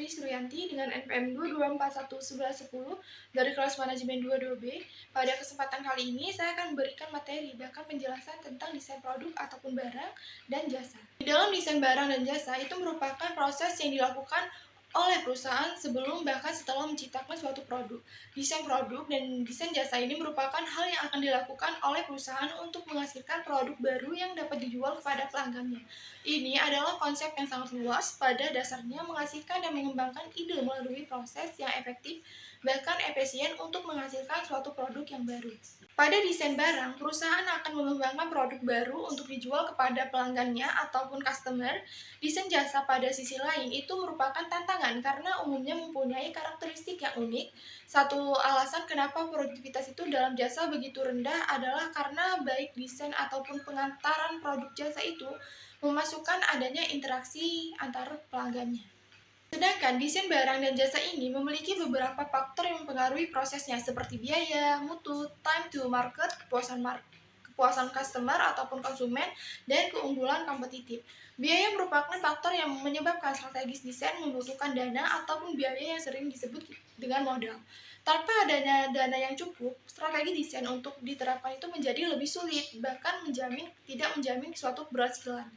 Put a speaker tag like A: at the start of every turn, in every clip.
A: Putri Suryanti dengan NPM 2241110 dari kelas manajemen 22B. Pada kesempatan kali ini saya akan memberikan materi bahkan penjelasan tentang desain produk ataupun barang dan jasa. Di dalam desain barang dan jasa itu merupakan proses yang dilakukan oleh perusahaan sebelum bahkan setelah menciptakan suatu produk. Desain produk dan desain jasa ini merupakan hal yang akan dilakukan oleh perusahaan untuk menghasilkan produk baru yang dapat dijual kepada pelanggannya. Ini adalah konsep yang sangat luas, pada dasarnya menghasilkan dan mengembangkan ide melalui proses yang efektif bahkan efisien untuk menghasilkan suatu produk yang baru. Pada desain barang, perusahaan akan mengembangkan produk baru untuk dijual kepada pelanggannya ataupun customer. Desain jasa pada sisi lain itu merupakan tantangan karena umumnya mempunyai karakteristik yang unik. Satu alasan kenapa produktivitas itu dalam jasa begitu rendah adalah karena baik desain ataupun pengantaran produk jasa itu memasukkan adanya interaksi antar pelanggannya. Sedangkan desain barang dan jasa ini memiliki beberapa faktor yang mempengaruhi prosesnya seperti biaya, mutu, time to market, kepuasan customer ataupun konsumen, dan keunggulan kompetitif. Biaya merupakan faktor yang menyebabkan strategis desain membutuhkan dana ataupun biaya yang sering disebut dengan modal. Tanpa adanya dana yang cukup, strategi desain untuk diterapkan itu menjadi lebih sulit, bahkan tidak menjamin suatu keberhasilan.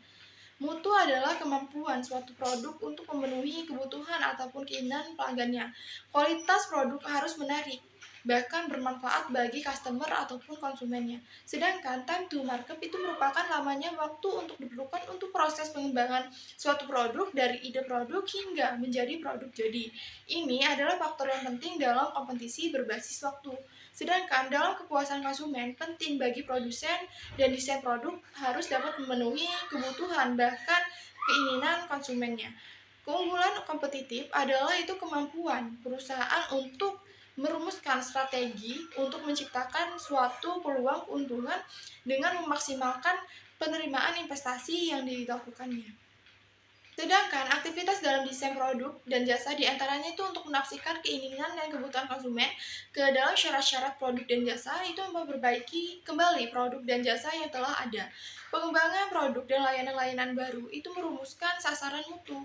A: Mutu adalah kemampuan suatu produk untuk memenuhi kebutuhan ataupun keinginan pelanggannya. Kualitas produk harus menarik, bahkan bermanfaat bagi customer ataupun konsumennya. Sedangkan time to market itu merupakan lamanya waktu untuk diperlukan untuk proses pengembangan suatu produk dari ide produk hingga menjadi produk jadi. Ini adalah faktor yang penting dalam kompetisi berbasis waktu. Sedangkan dalam kepuasan konsumen, penting bagi produsen dan desain produk harus dapat memenuhi kebutuhan bahkan keinginan konsumennya. Keunggulan kompetitif adalah itu kemampuan perusahaan untuk merumuskan strategi untuk menciptakan suatu peluang keuntungan dengan memaksimalkan penerimaan investasi yang dilakukannya. Sedangkan aktivitas dalam desain produk dan jasa diantaranya itu untuk menafsirkan keinginan dan kebutuhan konsumen ke dalam syarat-syarat produk dan jasa, itu memperbaiki kembali produk dan jasa yang telah ada. Pengembangan produk dan layanan-layanan baru itu merumuskan sasaran mutu.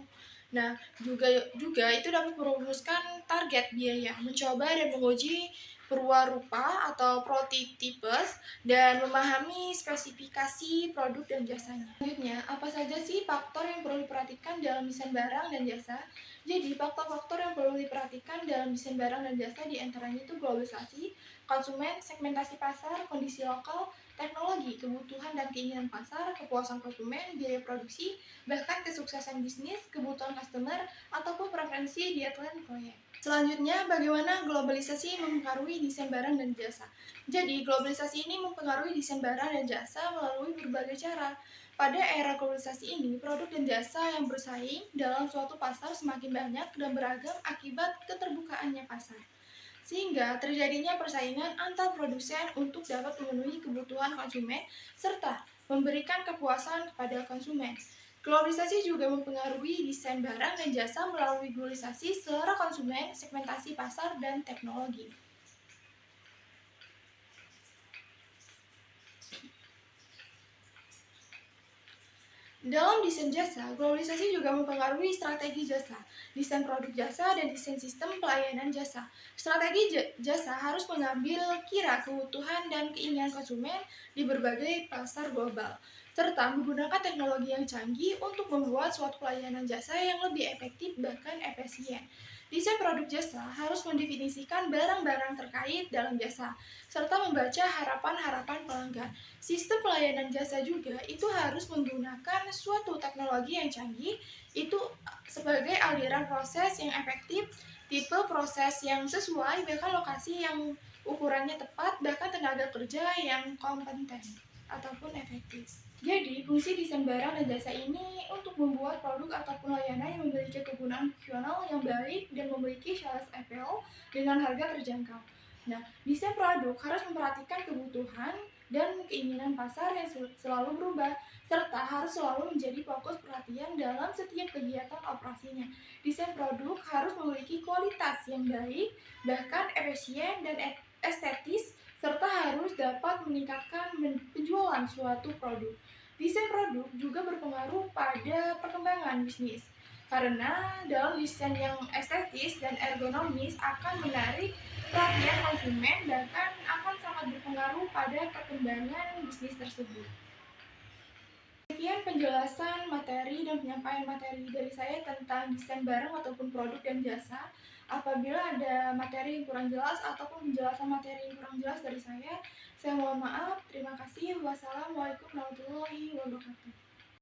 A: Nah, juga itu dapat merumuskan target biaya, mencoba dan menguji perwarupa atau prototipes dan memahami spesifikasi produk dan jasanya. Selanjutnya, apa saja sih faktor yang perlu diperhatikan dalam desain barang dan jasa? Jadi, faktor-faktor yang perlu diperhatikan dalam desain barang dan jasa diantaranya itu globalisasi, konsumen, segmentasi pasar, kondisi lokal, teknologi, kebutuhan dan keinginan pasar, kepuasan konsumen, biaya produksi, bahkan kesuksesan bisnis, kebutuhan customer, ataupun preferensi deadline proyek. Selanjutnya, bagaimana globalisasi mempengaruhi desain barang dan jasa? Jadi, globalisasi ini mempengaruhi desain barang dan jasa melalui berbagai cara. Pada era globalisasi ini, produk dan jasa yang bersaing dalam suatu pasar semakin banyak dan beragam akibat keterbukaannya pasar. Sehingga terjadinya persaingan antar produsen untuk dapat memenuhi kebutuhan konsumen serta memberikan kepuasan kepada konsumen. Globalisasi juga mempengaruhi desain barang dan jasa melalui globalisasi selera konsumen, segmentasi pasar, dan teknologi. Dalam desain jasa, globalisasi juga mempengaruhi strategi jasa, desain produk jasa, dan desain sistem pelayanan jasa. Strategi jasa harus mengambil kira kebutuhan dan keinginan konsumen di berbagai pasar global, serta menggunakan teknologi yang canggih untuk membuat suatu pelayanan jasa yang lebih efektif bahkan efisien. Desain produk jasa harus mendefinisikan barang-barang terkait dalam jasa, serta membaca harapan-harapan pelanggan. Sistem pelayanan jasa juga itu harus menggunakan suatu teknologi yang canggih, itu sebagai aliran proses yang efektif, tipe proses yang sesuai, bahkan lokasi yang ukurannya tepat, bahkan tenaga kerja yang kompeten ataupun efektif. Jadi, fungsi desain barang dan jasa ini untuk membuat produk ataupun layanan yang memiliki kegunaan fungsional yang baik dan memiliki shelf appeal dengan harga terjangkau. Nah, desain produk harus memperhatikan kebutuhan dan keinginan pasar yang selalu berubah, serta harus selalu menjadi fokus perhatian dalam setiap kegiatan operasinya. Desain produk harus memiliki kualitas yang baik, bahkan efisien dan estetis, serta harus dapat meningkatkan penjualan suatu produk. Desain produk juga berpengaruh pada perkembangan bisnis. Karena dalam desain yang estetis dan ergonomis akan menarik perhatian konsumen dan akan sangat berpengaruh pada perkembangan bisnis tersebut. Sekian penjelasan materi dan penyampaian materi dari saya tentang desain barang ataupun produk dan jasa. Apabila ada materi yang kurang jelas ataupun penjelasan materi yang kurang jelas dari saya mohon maaf. Terima kasih. Wassalamualaikum warahmatullahi wabarakatuh.